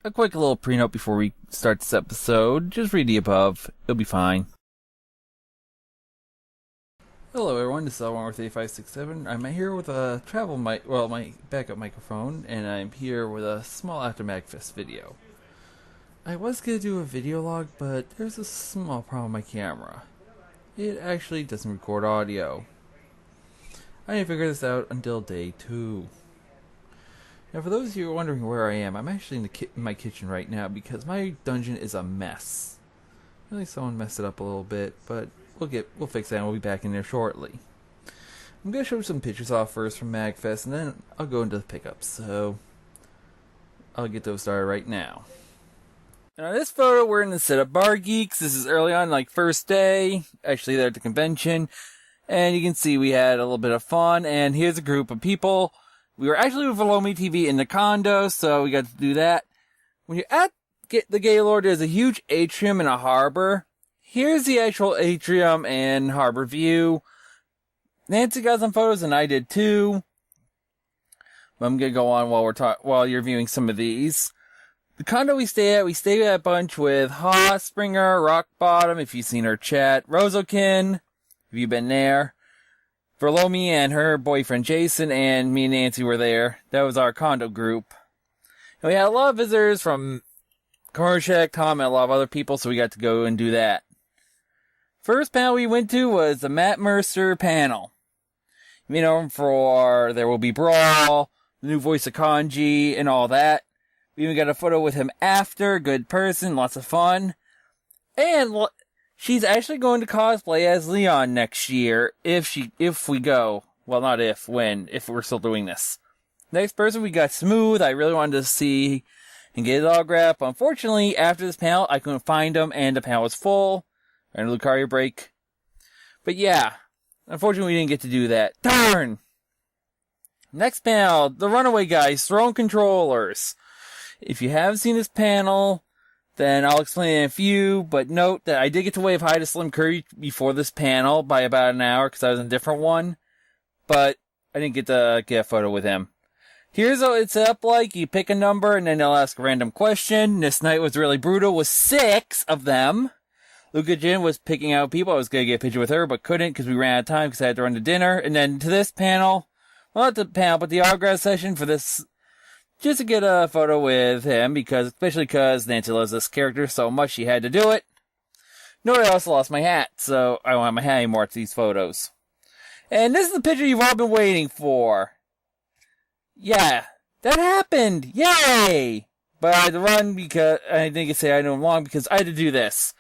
A quick little pre-note before we start this episode. Just read the above. It'll be fine. Hello everyone, this is L1 with 8567. I'm here with a travel mic, well, my backup microphone, and I'm here with a small after MAGfest video. I was going to do a video log, but there's a small problem with my camera. It actually doesn't record audio. I didn't figure this out until day 2. Now, for those of you who are wondering where I am, I'm actually in my kitchen right now because my dungeon is a mess. Really, someone messed it up a little bit, but we'll fix that and we'll be back in there shortly. I'm going to show some pictures off first from MAGfest, and then I'll go into the pickups, so I'll get those started right now. Now, this photo, we're in the setup Bar Geeks. This is early on, like first day, actually there at the convention, and you can see we had a little bit of fun, and here's a group of people. We were actually with Virlomi TV in the condo, so we got to do that. When you're at the Gaylord, there's a huge atrium and a harbor. Here's the actual atrium and harbor view. Nancy got some photos, and I did too. But I'm gonna go on while you're viewing some of these. The condo we stay at a bunch with Haas, Springer, Rock Bottom, if you've seen her chat, Rozokin, if you've been there. Virlomi and her boyfriend Jason, and me and Nancy were there. That was our condo group. And we had a lot of visitors from Cornshaq, Tom, and a lot of other people, so we got to go and do that. First panel we went to was the Matt Mercer panel. You know him for There Will Be Brawl, the new voice of Kanji, and all that. We even got a photo with him after. Good person, lots of fun. And she's actually going to cosplay as Leon next year, if we go. Well, not if we're still doing this. Next person, we got Smooth. I really wanted to see and get his autograph. Unfortunately, after this panel, I couldn't find him, and the panel was full. And a Lucario break. But yeah, unfortunately, we didn't get to do that. Darn! Next panel, the Runaway Guys, throwing controllers. If you haven't seen this panel, then I'll explain in a few, but note that I did get to wave hi to Slim Kirby before this panel by about an hour because I was in a different one, but I didn't get to get a photo with him. Here's how it's set up like. You pick a number and then they'll ask a random question. This night was really brutal with 6 of them. Luca Jin was picking out people. I was going to get a picture with her, but couldn't because we ran out of time because I had to run to dinner. And then to this panel, well, not the panel, but the autograph session for this, just to get a photo with him, especially because Nancy loves this character so much she had to do it. Note I also lost my hat, so I don't have my hat anymore to these photos. And this is the picture you've all been waiting for. Yeah, that happened! Yay! But I had to run because I didn't get to say I knew him long because I had to do this.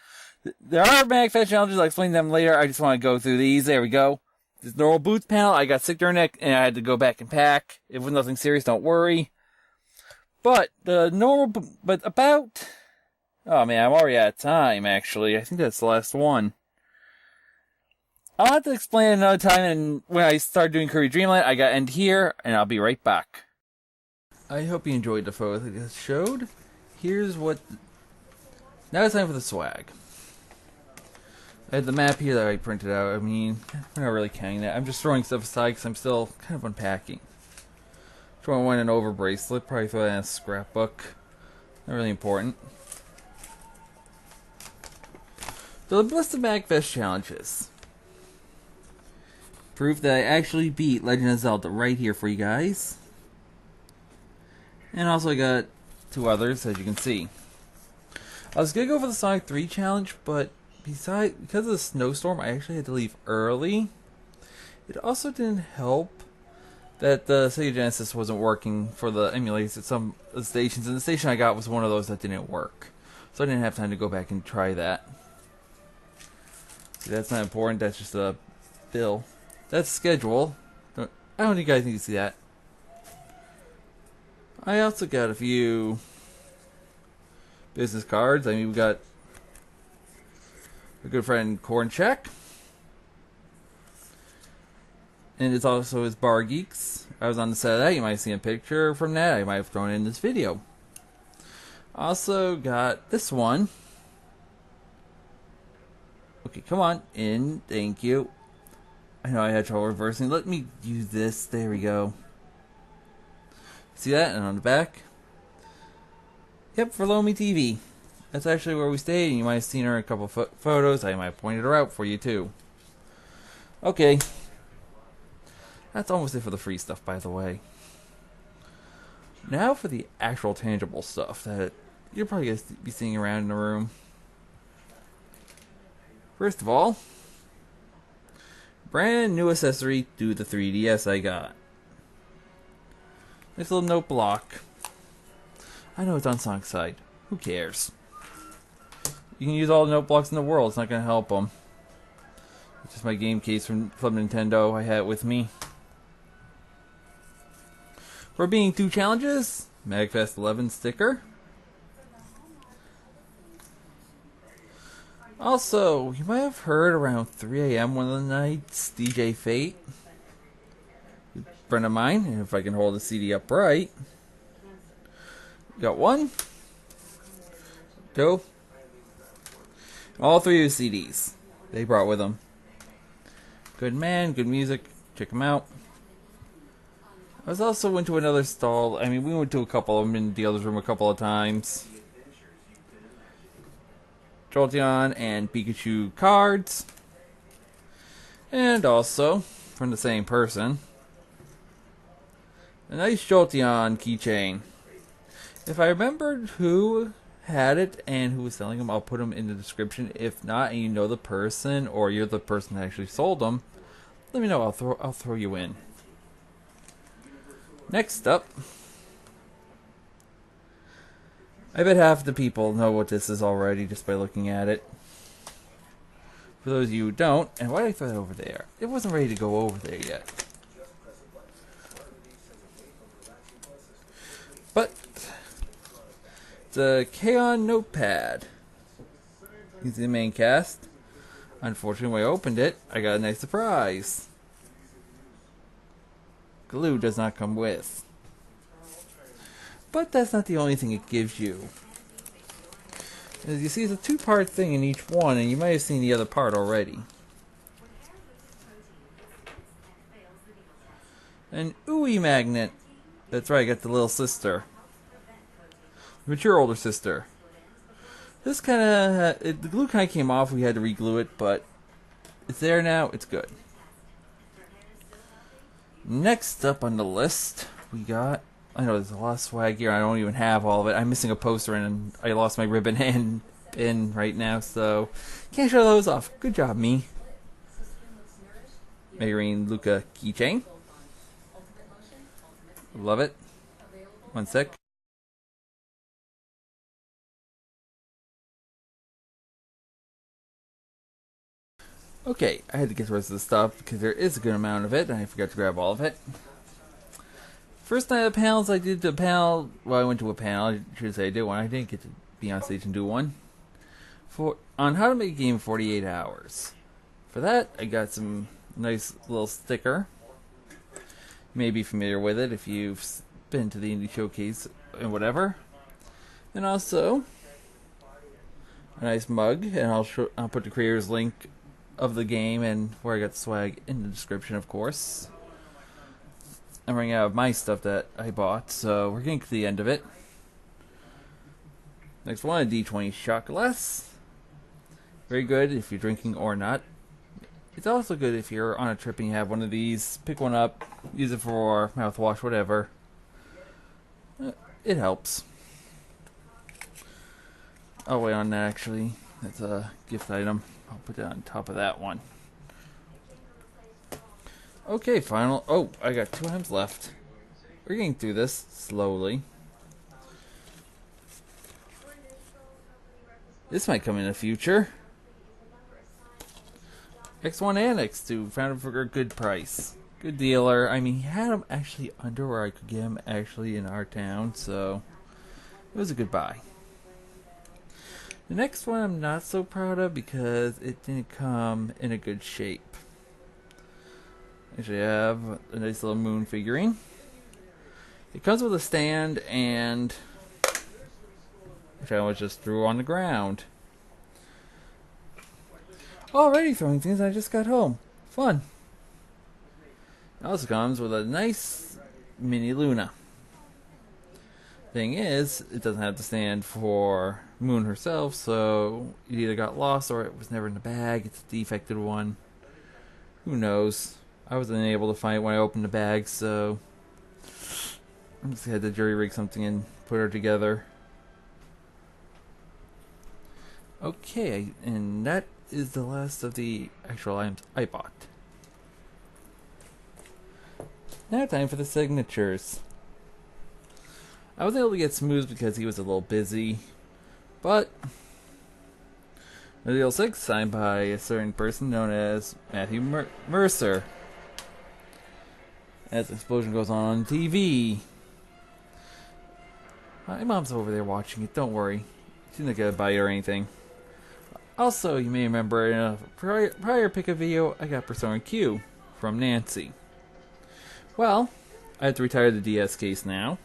There are MAGfest challenges, I'll explain them later. I just want to go through these. There we go. This normal boots panel, I got sick during it, and I had to go back and pack. It was nothing serious, don't worry. But oh man, I'm already out of time, actually. I think that's the last one. I'll have to explain another time, and when I start doing Kirby Dreamland, I gotta end here, and I'll be right back. I hope you enjoyed the photo that I showed. Now it's time for the swag. I had the map here that I printed out. I mean, we're not really counting that. I'm just throwing stuff aside because I'm still kind of unpacking. Throwing one an over bracelet, probably throw that in a scrapbook. Not really important. The list of MAGfest challenges. Proof that I actually beat Legend of Zelda right here for you guys. And also I got 2 others, as you can see. I was going to go for the Sonic 3 challenge, but because of the snowstorm, I actually had to leave early. It also didn't help that the Sega Genesis wasn't working for the emulators at some of the stations, and the station I got was one of those that didn't work. So I didn't have time to go back and try that. See, that's not important, that's just a bill. That's schedule. I don't think you guys need to see that. I also got a few business cards. I mean, we got a good friend Cornshaq. And it's also his Bar Geeks. I was on the set of that. You might see a picture from that. I might have thrown it in this video. Also got this one. Okay, come on. In. Thank you. I know I had trouble reversing. Let me use this. There we go. See that? And on the back. Yep, Virlomi TV. That's actually where we stayed, and you might have seen her in a couple of photos. I might have pointed her out for you, too. Okay. That's almost it for the free stuff, by the way. Now for the actual tangible stuff that you're probably going to be seeing around in the room. First of all, brand new accessory to the 3DS I got. Nice little note block. I know it's on Sonic's side. Who cares? You can use all the note blocks in the world. It's not going to help them. It's just my game case from Club Nintendo. I had it with me. For being 2 challenges, MAGfest 11 sticker. Also, you might have heard around 3 a.m. one of the nights, DJ Fayt, a friend of mine, and if I can hold the CD upright, got 1, 2, all 3 of the CDs they brought with them. Good man, good music, check them out. I was also went to another stall. I mean, we went to a couple of them in the other room a couple of times. Jolteon and Pikachu cards. And also, from the same person, a nice Jolteon keychain. If I remembered who had it and who was selling them, I'll put them in the description. If not, and you know the person, or you're the person that actually sold them, let me know. I'll throw you in. Next up, I bet half the people know what this is already just by looking at it. For those of you who don't, and why did I throw that over there? It wasn't ready to go over there yet. But the Keychain notepad. He's the main cast. Unfortunately, when I opened it, I got a nice surprise. Glue does not come with. But that's not the only thing it gives you. As you see, it's a 2-part thing in each one, and you might have seen the other part already. An ooey magnet. That's right, I got the little sister. The mature older sister. This kind of... the glue kind of came off, we had to re-glue it, but it's there now, it's good. Next up on the list, we got... I know there's a lot of swag here. I don't even have all of it. I'm missing a poster and I lost my ribbon and pin right now, so can't show those off. Good job, me. Megarine Luca keychain. Love it. One sec. Okay, I had to get the rest of the stuff because there is a good amount of it and I forgot to grab all of it. First night of panels, I did the panel. Well, I went to a panel. I should say I did one. I didn't get to be on stage and do one. On how to make a game in 48 hours. For that, I got some nice little sticker. You may be familiar with it if you've been to the Indie Showcase and whatever. And also, a nice mug. And I'll put the creator's link of the game and where I got the swag in the description, of course. I'm running out of my stuff that I bought, so we're getting to the end of it. Next one, a D20 shot glass. Very good if you're drinking or not. It's also good if you're on a trip and you have one of these. Pick one up, use it for mouthwash, whatever. It helps. Oh, wait on that actually. That's a gift item. I'll put that on top of that one. Okay, final. Oh, I got 2 items left. We're getting through this slowly. This might come in the future. X1 and X2. Found him for a good price. Good dealer. I mean, he had them actually under where I could get him actually in our town, so it was a good buy. The next one I'm not so proud of because it didn't come in a good shape. Actually, I have a nice little moon figurine. It comes with a stand and which I was just threw on the ground. Already throwing things. I just got home. Fun. It also comes with a nice mini Luna. Thing is, it doesn't have to stand for Moon herself, so it either got lost or it was never in the bag. It's a defected one. Who knows? I wasn't able to find it when I opened the bag, so I just had to jury rig something and put her together. Okay, and that is the last of the actual items I bought. Now time for the signatures. I was able to get Smooth because he was a little busy, but the deal 6 signed by a certain person known as Matthew Mercer. As the explosion goes on TV. My mom's over there watching it, don't worry. She's not gonna bite or anything. Also, you may remember in a prior pickup video, I got Persona Q from Nancy. Well, I have to retire the DS case now.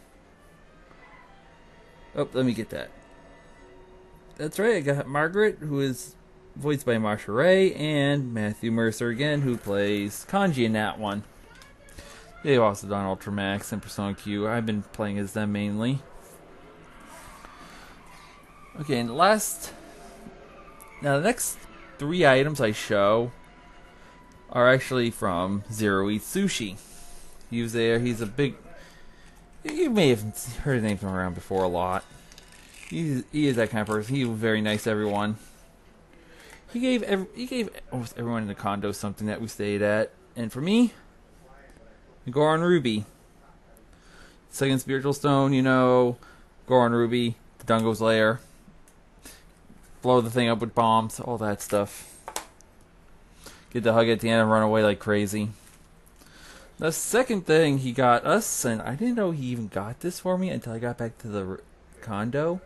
Oh, let me get that. That's right, I got Margaret, who is voiced by Marsha Ray, and Matthew Mercer again, who plays Kanji in that one. They've also done Ultramax and Persona Q. I've been playing as them mainly. Okay, and now the next 3 items I show are actually from Zero Eat Sushi. He was there, he's a big... You may have heard his name from around before a lot. He is that kind of person. He was very nice to everyone. He gave almost everyone in the condo something that we stayed at. And for me, Goron Ruby. Second spiritual stone, you know, Goron Ruby, the Dungo's lair. Blow the thing up with bombs, all that stuff. Get the hug at the end and run away like crazy. The second thing he got us, and I didn't know he even got this for me until I got back to the condo.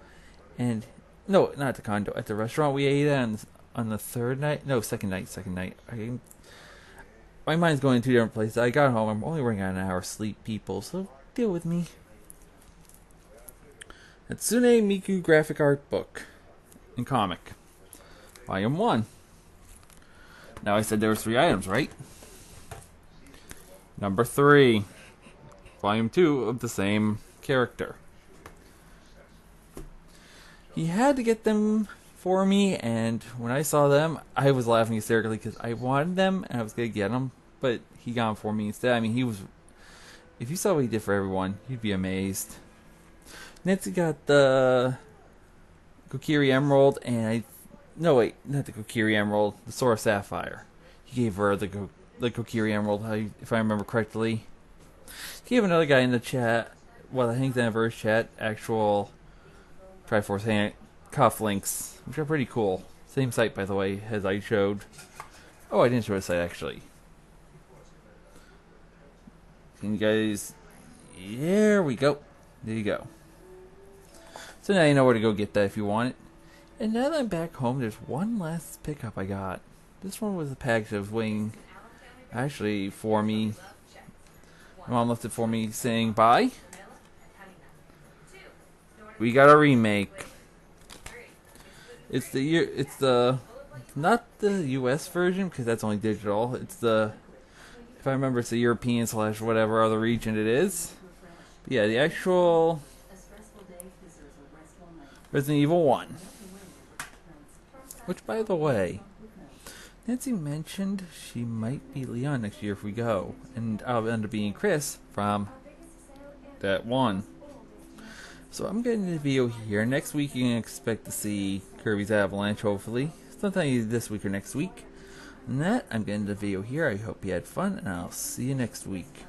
And, no, not the condo, at the restaurant we ate at on the second night. My mind's going to 2 different places. I got home, I'm only running out an hour of sleep, people, so deal with me. Hatsune Miku graphic art book and comic. Volume 1. Now I said there was 3 items, right? Number 3. Volume 2 of the same character. He had to get them for me, and when I saw them, I was laughing hysterically because I wanted them and I was going to get them, but he got them for me instead. I mean, he was... If you saw what he did for everyone, you'd be amazed. Nancy got the Kokiri Emerald, and no, wait, not the Kokiri Emerald, the Sora Sapphire. He gave her the Kokiri Emerald, if I remember correctly. He gave another guy in the chat, well, I think the Anniversary chat, actual Triforce cufflinks, which are pretty cool. Same site, by the way, as I showed. Oh, I didn't show a site, actually. Can you guys... There we go. There you go. So now you know where to go get that if you want it. And now that I'm back home, there's one last pickup I got. This one was a package that was waiting, actually, for me. My mom left it for me saying bye. We got a remake. It's not the US version, because that's only digital. It's the, if I remember, it's the European / whatever other region it is. But yeah, the actual Resident Evil 1. Which, by the way, Nancy mentioned she might be Leon next year if we go. And I'll end up being Chris from that one. So I'm getting the video here. Next week you can expect to see Kirby's Avalanche, hopefully. Sometime either this week or next week. And that, I'm getting the video here. I hope you had fun, and I'll see you next week.